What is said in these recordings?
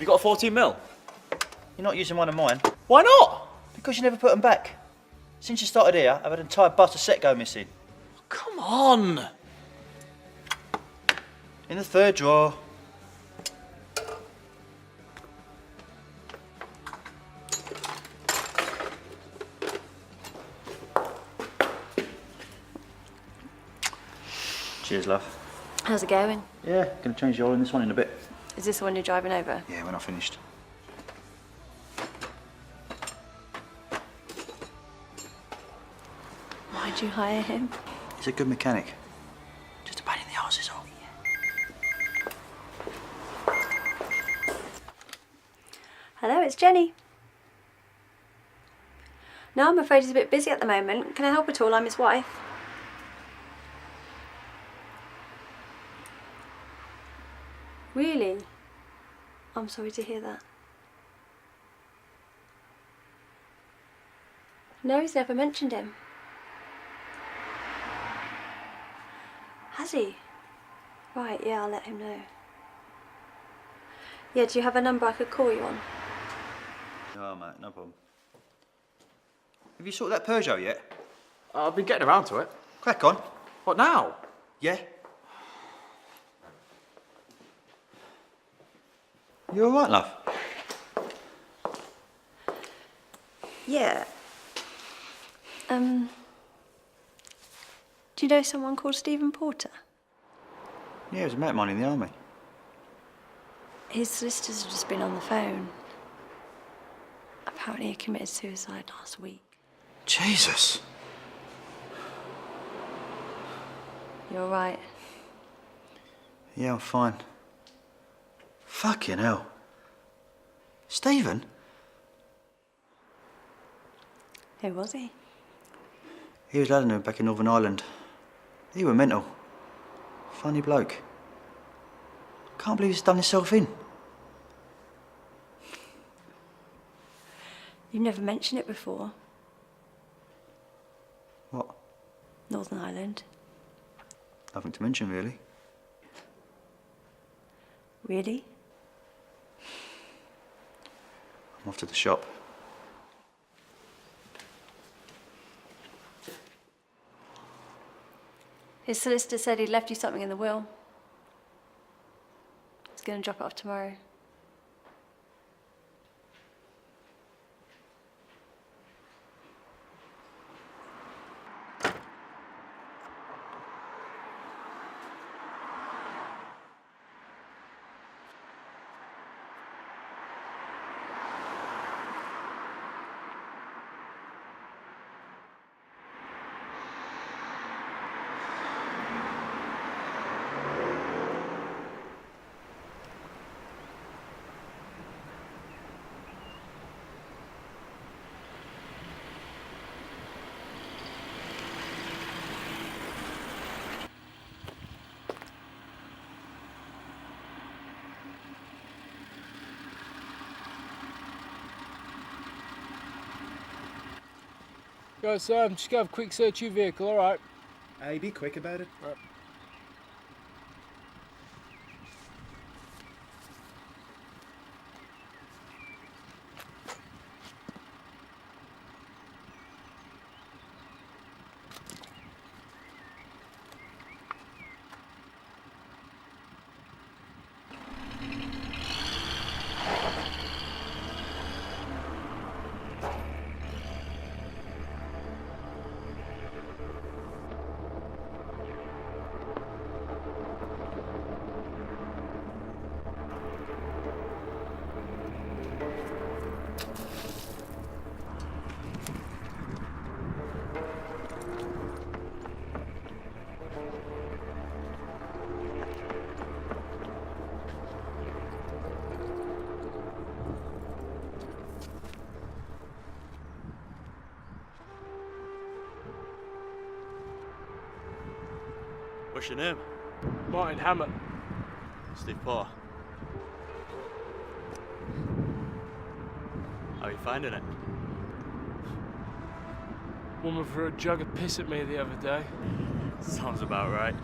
got a 14 mil? You're not using one of mine. Why not? Because you never put them back. Since you started here, I've had an entire bus of set go missing. Come on. In the third drawer. Cheers, love. How's it going? Yeah, gonna change the oil in this one in a bit. Is this the one you're driving over? Yeah, when I finished. Why'd you hire him? He's a good mechanic. Just a pain in the arse is all. Hello, it's Jenny. No, I'm afraid he's a bit busy at the moment. Can I help at all? I'm his wife. Really? I'm sorry to hear that. No, he's never mentioned him. Has he? Right, yeah, I'll let him know. Yeah, do you have a number I could call you on? No, mate, no problem. Have you sorted that Peugeot yet? I've been getting around to it. Crack on. What now? Yeah? You all right, love? Yeah. Do you know someone called Stephen Porter? Yeah, he was a mate of mine in the army. His solicitors have just been on the phone. Apparently he committed suicide last week. Jesus. You're all right. Yeah, I'm fine. Fucking hell. Stephen? Who was he? He was Ladino back in Northern Ireland. He were mental. Funny bloke. Can't believe he's done himself in. You've never mentioned it before. What? Northern Ireland. Nothing to mention, really. Really? I'm off to the shop. His solicitor said he'd left you something in the will. He's going to drop it off tomorrow. Right, so I'm just going to have a quick search of your vehicle, all right? Hey, be quick about it. Right. What's your name? Martin Hemet. Steve Porter. How are you finding it? Woman threw a jug of piss at me the other day. Sounds about right.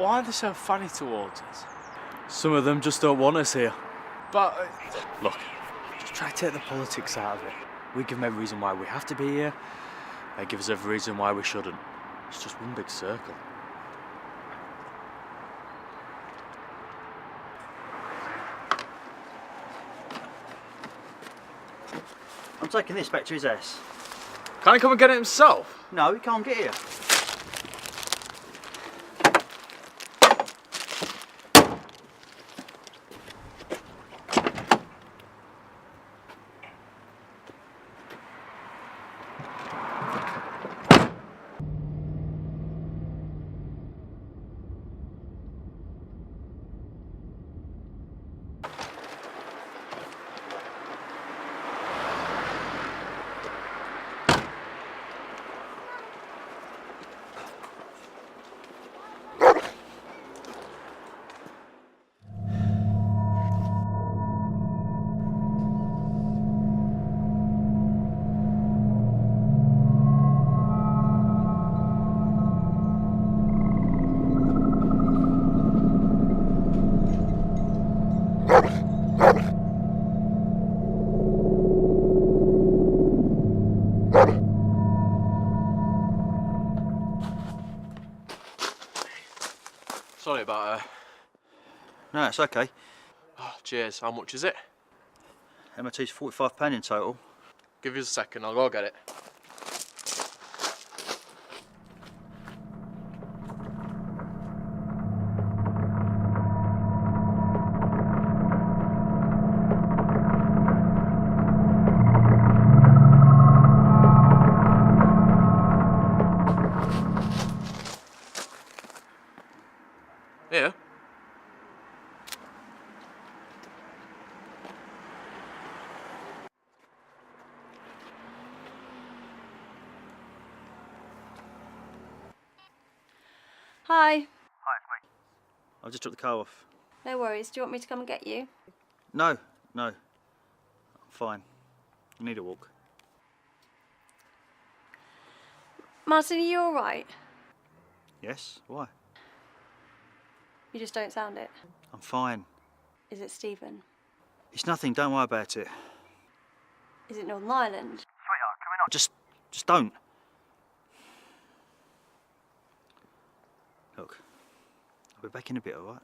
Why are they so funny towards us? Some of them just don't want us here. But Look, just try to take the politics out of it. We give them every reason why we have to be here. They give us every reason why we shouldn't. It's just one big circle. I'm taking this back to his ass. Can't he come and get it himself? No, he can't get here. Sorry about her. No, it's okay. Oh, cheers. How much is it? MOT's £45 in total. Give us a second, I'll go get it. Here. Hi. I just took the car off. No worries. Do you want me to come and get you? No, no. I'm fine. You need a walk. Martin, are you all right? Yes? Why? You just don't sound it. I'm fine. Is it Stephen? It's nothing, don't worry about it. Is it Northern Ireland? Just don't. Look, I'll be back in a bit, alright?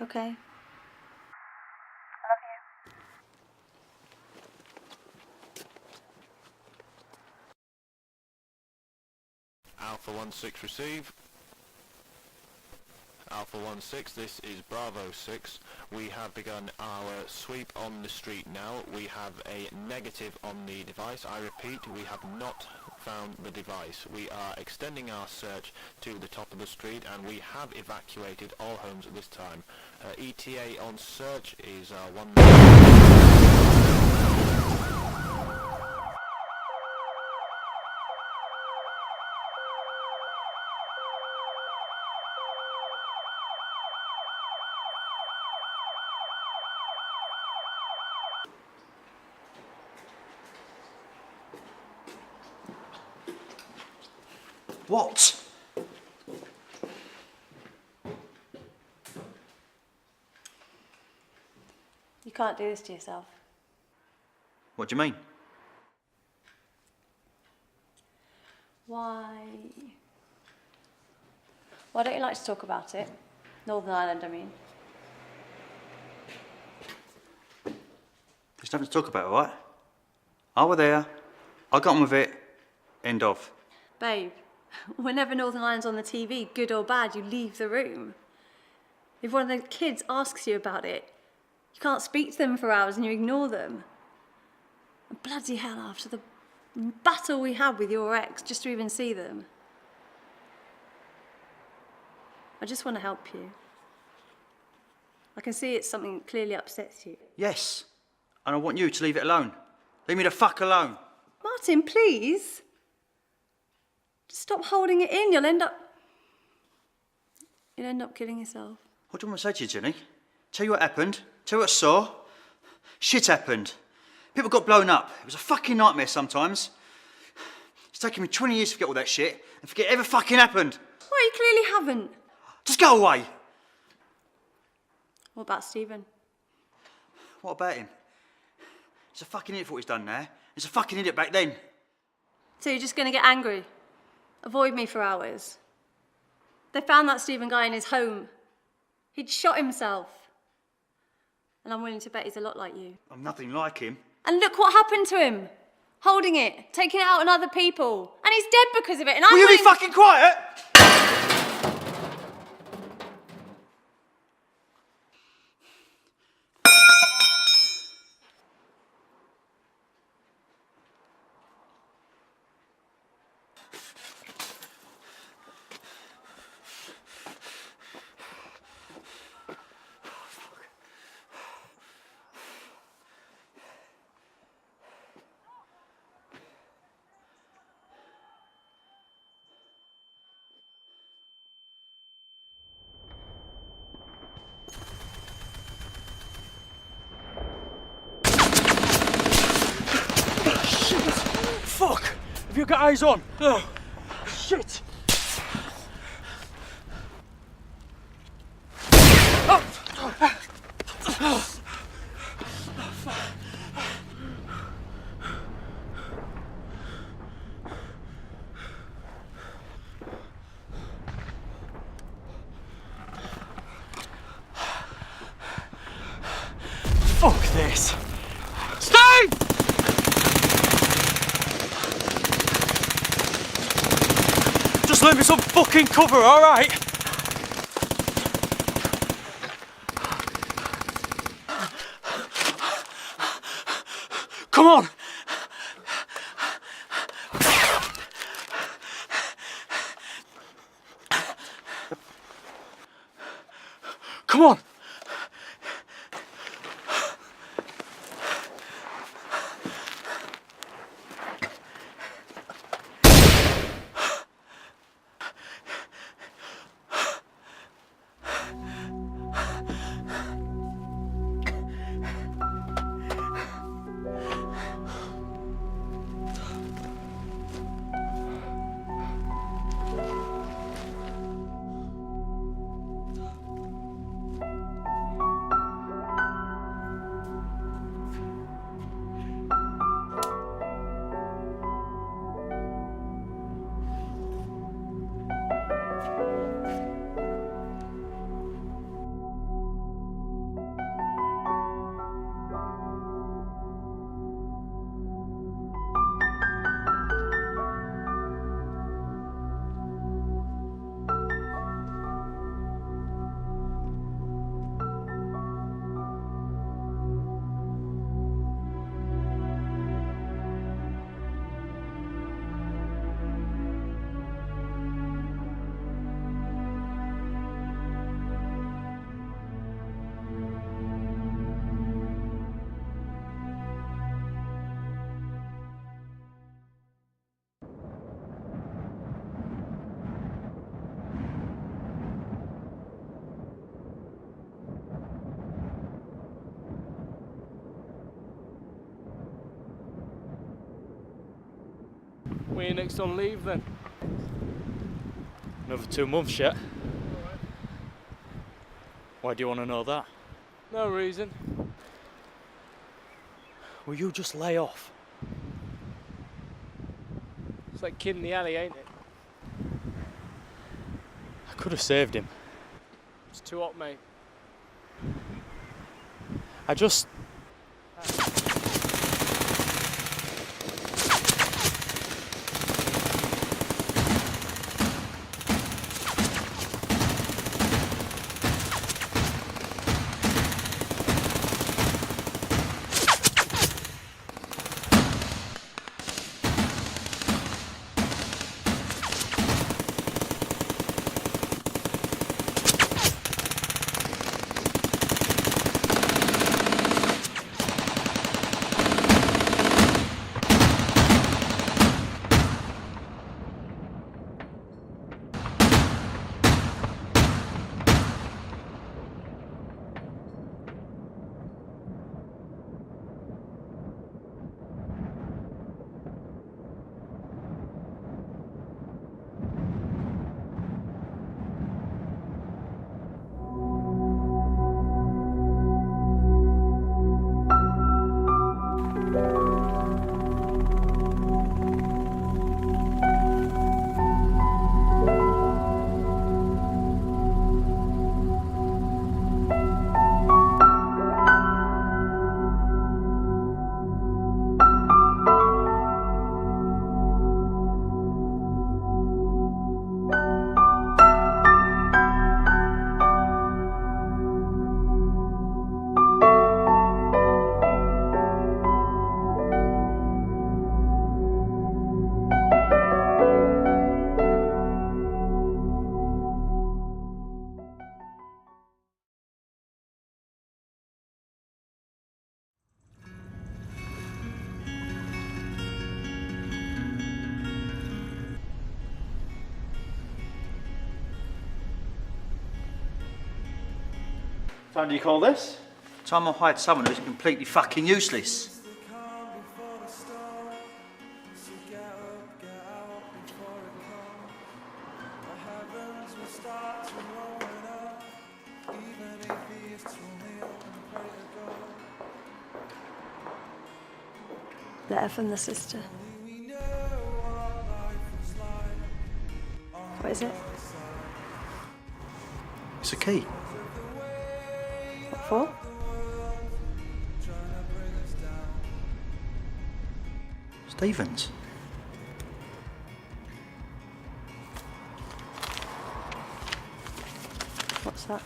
Okay. Alpha 16 receive. Alpha 16, this is Bravo 6. We have begun our sweep on the street now. We have a negative on the device. I repeat, we have not found the device. We are extending our search to the top of the street and we have evacuated all homes at this time. ETA on search is 1 What? You can't do this to yourself. What do you mean? Why? Why don't you like to talk about it? Northern Ireland, I mean. There's nothing to talk about, alright? I were there. I got on with it. End of. Babe, whenever Northern Ireland's on the TV, good or bad, you leave the room. If one of the kids asks you about it, you can't speak to them for hours and you ignore them. And bloody hell, after the battle we had with your ex, just to even see them. I just want to help you. I can see it's something that clearly upsets you. Yes. And I want you to leave it alone. Leave me the fuck alone. Martin, please. Just stop holding it in. You'll end up killing yourself. What do you want me to say to you, Jenny? Tell you what happened. Tell you what I saw. Shit happened. People got blown up. It was a fucking nightmare sometimes. It's taken me 20 years to forget all that shit and forget it ever fucking happened. Well, you clearly haven't. Just go away! What about Stephen? What about him? He's a fucking idiot for what he's done there. He's a fucking idiot back then. So you're just going to get angry? Avoid me for hours? They found that Stephen guy in his home. He'd shot himself. And I'm willing to bet he's a lot like you. I'm nothing like him. And look what happened to him. Holding it, taking it out on other people. And he's dead because of it. And I'm Will you willing... be fucking quiet? Fuck! Have you got eyes on? Oh, shit! Fuck this! Steve! Just let me some fucking cover, alright? Come on! Come on! When are you next on leave then? Another 2 months yet. Why do you want to know that? No reason. Will you just lay off? It's like Kid in the Alley, ain't it? I could have saved him. It's too hot, mate. I just... What time do you call this? Time I hired someone who's completely fucking useless. Letter from the sister. What is it? It's a key. What for? Stevens. What's that?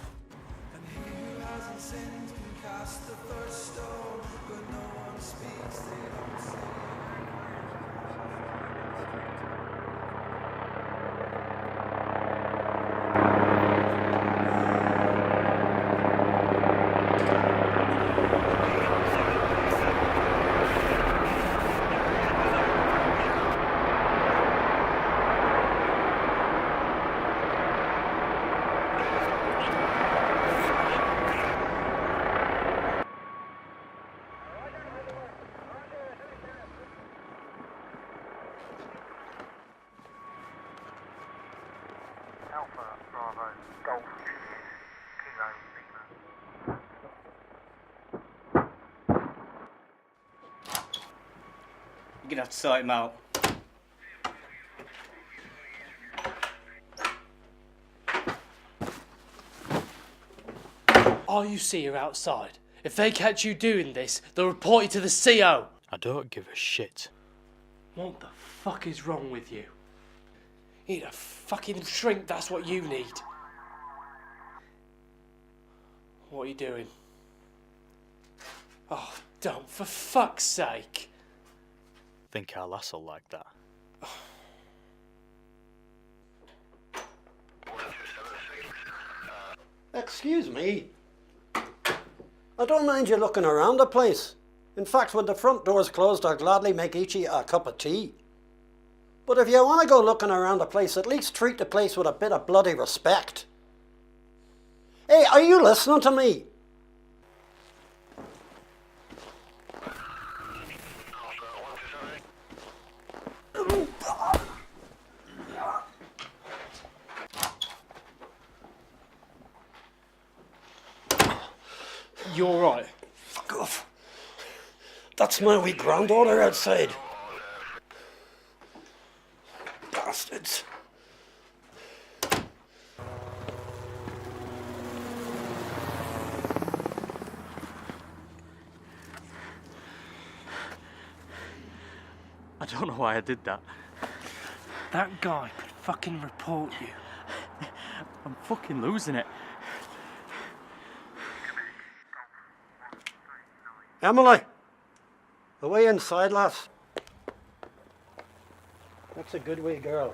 Alpha, Bravo, Golf, Kilo, Lima. You're gonna have to sort him out. Are you see her outside? If they catch you doing this, they'll report you to the CO. I don't give a shit. What the fuck is wrong with you? You need a fucking shrink, that's what you need. What are you doing? Oh, don't, for fuck's sake. Think our lass will like that. Excuse me. I don't mind you looking around the place. In fact, when the front door's closed, I'll gladly make each of you a cup of tea. But if you want to go looking around the place, at least treat the place with a bit of bloody respect. Hey, are you listening to me? You alright? Fuck off. That's my wee granddaughter outside. Bastards. I don't know why I did that. That guy could fucking report you. I'm fucking losing it. Emily, away inside, lass. That's a good wee girl.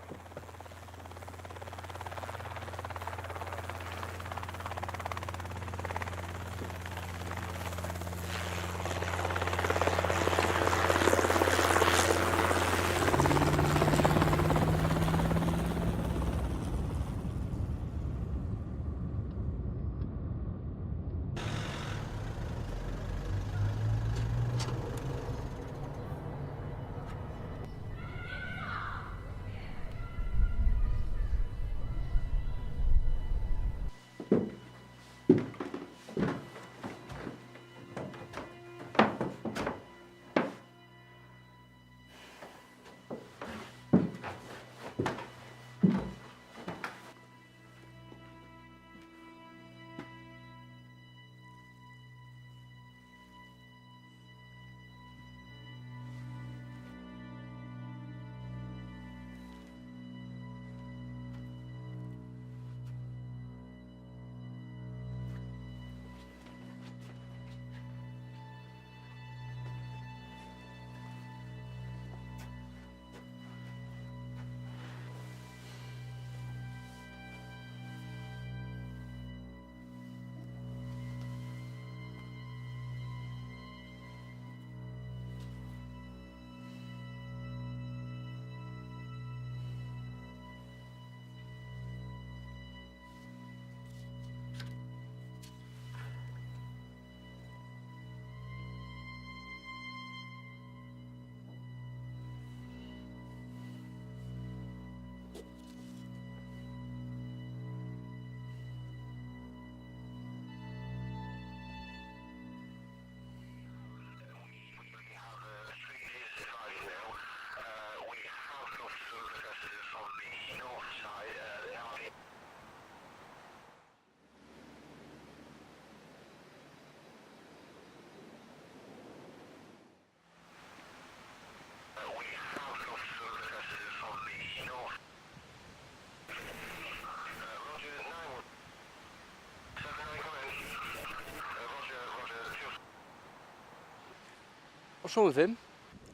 What's wrong with him?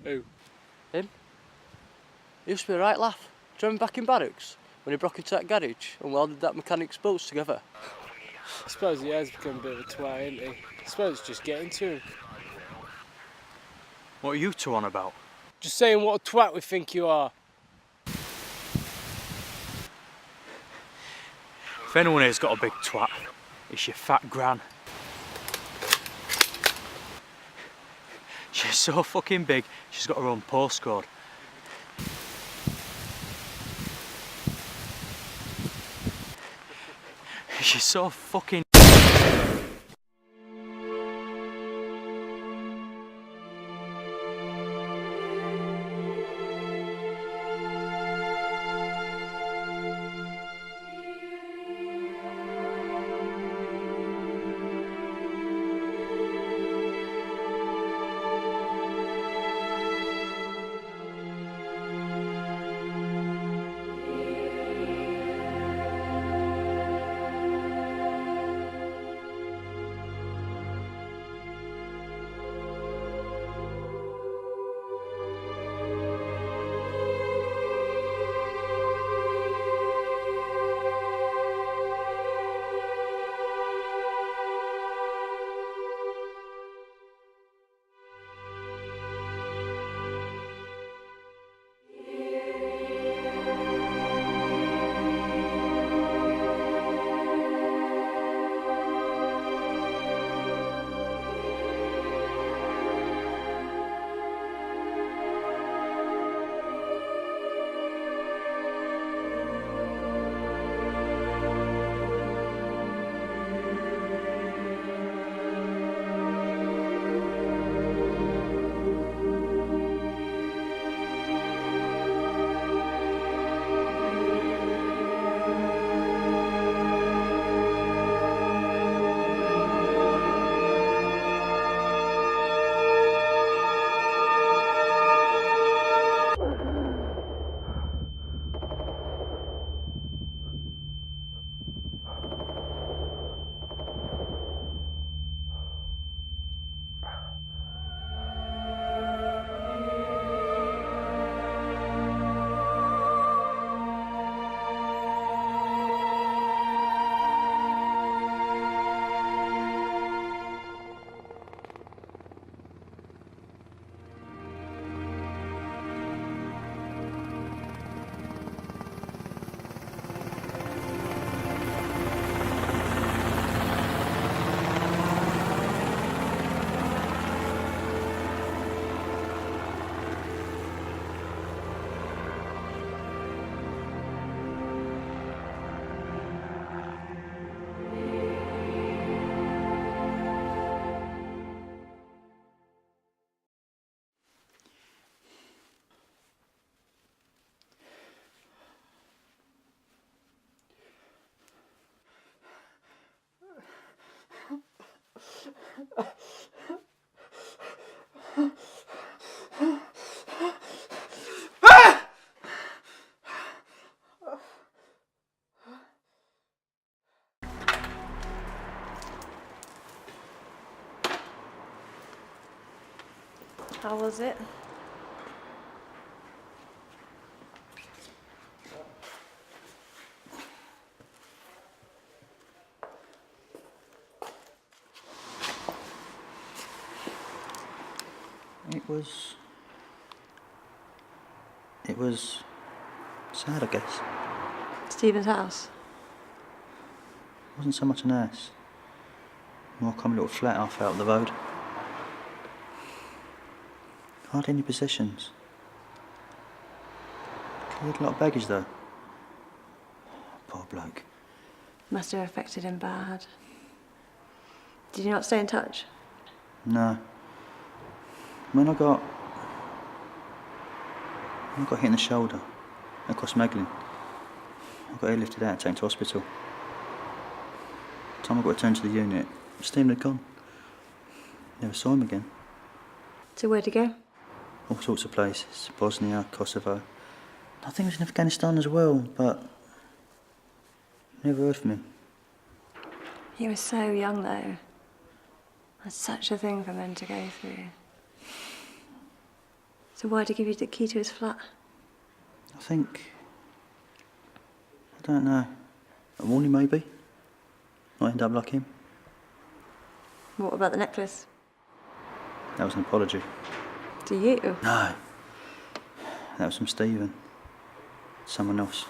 Who? Him? He used to be a right laugh. Do you remember back in barracks when he broke into that garage and welded that mechanic's bolts together? I suppose he has become a bit of a twat, ain't he? I suppose it's just getting to him. What are you two on about? Just saying what a twat we think you are. If anyone here's got a big twat, it's your fat gran. She's so fucking big, she's got her own postcode. She's so fucking... How was it? It was sad, I guess. Stephen's house? It wasn't so much an house. More a common little flat half out of the road. Hardly any possessions. He had a lot of baggage though. Poor bloke. Must have affected him bad. Did you not stay in touch? No. When I got hit in the shoulder, across Maglin, I got airlifted out and taken to hospital. By the time I got returned to the unit, Stephen had gone. Never saw him again. So where'd he go? All sorts of places. Bosnia, Kosovo. I think he was in Afghanistan as well, but never heard from him. He was so young though. That's such a thing for men to go through. So why'd he give you the key to his flat? I don't know. A warning maybe? Not end up like him? What about the necklace? That was an apology. To you? No. That was from Stephen. Someone else.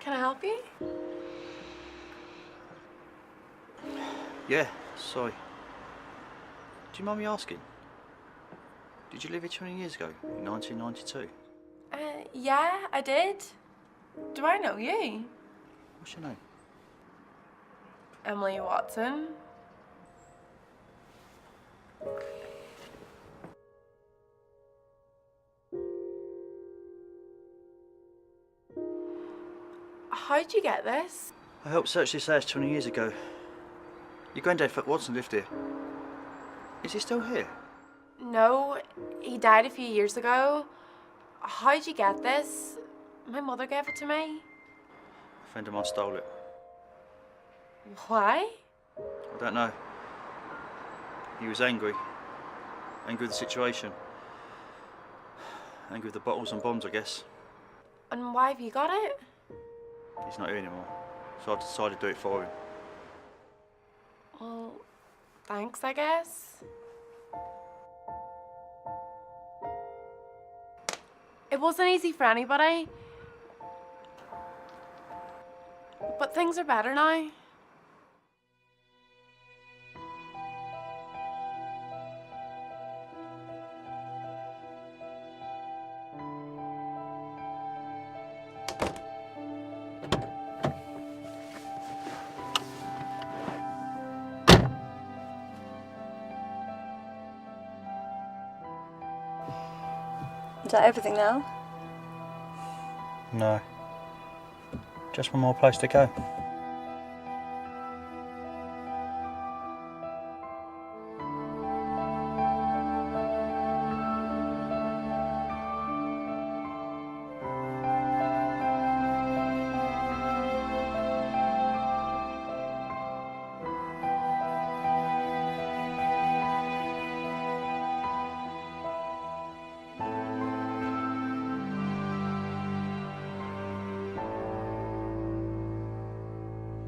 Can I help you? Yeah, sorry. Do you mind me asking? Did you live here 20 years ago, in 1992? Yeah, I did. Do I know you? What's your name? Emily Watson. How'd you get this? I helped search this house 20 years ago. Your granddad, Fat Watson, lived here. Is he still here? No, he died a few years ago. How'd you get this? My mother gave it to me. A friend of mine stole it. Why? I don't know. He was angry. Angry with the situation. Angry with the bottles and bombs, I guess. And why have you got it? He's not here anymore, so I decided to do it for him. Well, thanks, I guess. It wasn't easy for anybody. But things are better now. Is that everything now? No. Just one more place to go.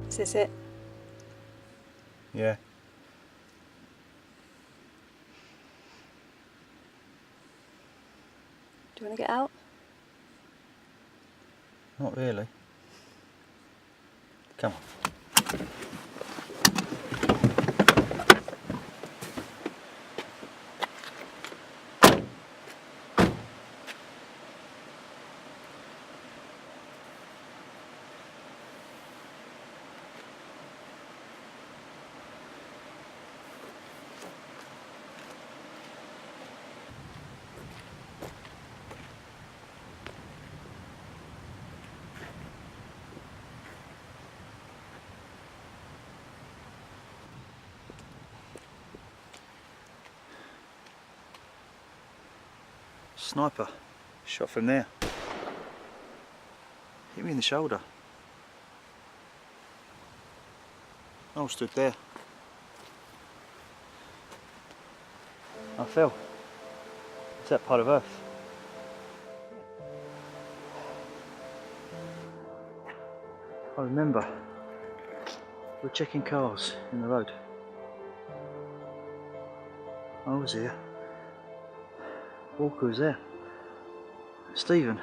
Is this it? Yeah. Do you want to get out? Not really. Come on. Sniper. Shot from there. Hit me in the shoulder. I was stood there. I fell. It's that part of Earth. I remember. We were checking cars in the road. I was here. Walker was there. Stephen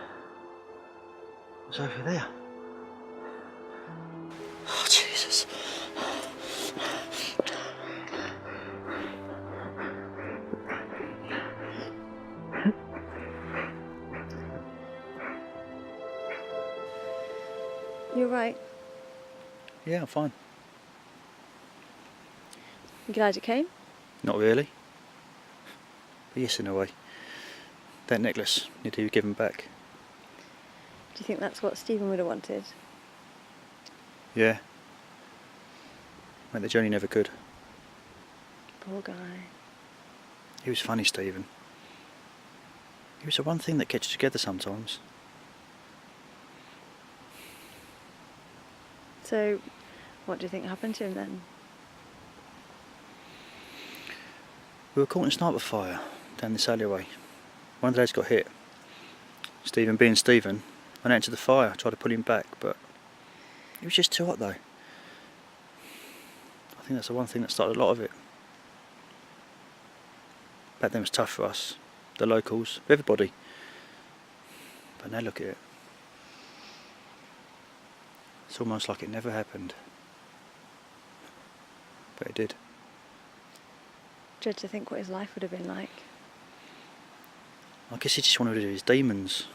was over there. Oh, Jesus. You're right. Yeah, I'm fine. You glad you came? Not really. But yes, in a way. That necklace needed to be given back. Do you think that's what Stephen would have wanted? Yeah. Mate, the journey never could. Poor guy. He was funny, Stephen. He was the one thing that gets you together sometimes. So, what do you think happened to him then? We were caught in a sniper fire down this alleyway. One of the lads got hit. Stephen, being Stephen, went out into the fire, tried to pull him back, but it was just too hot though. I think that's the one thing that started a lot of it. Back then it was tough for us, the locals, for everybody. But now look at it. It's almost like it never happened. But it did. Dread to think what his life would have been like. I guess he just wanted to do his demons.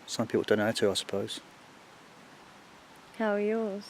Some people don't know how to, I suppose. How are yours?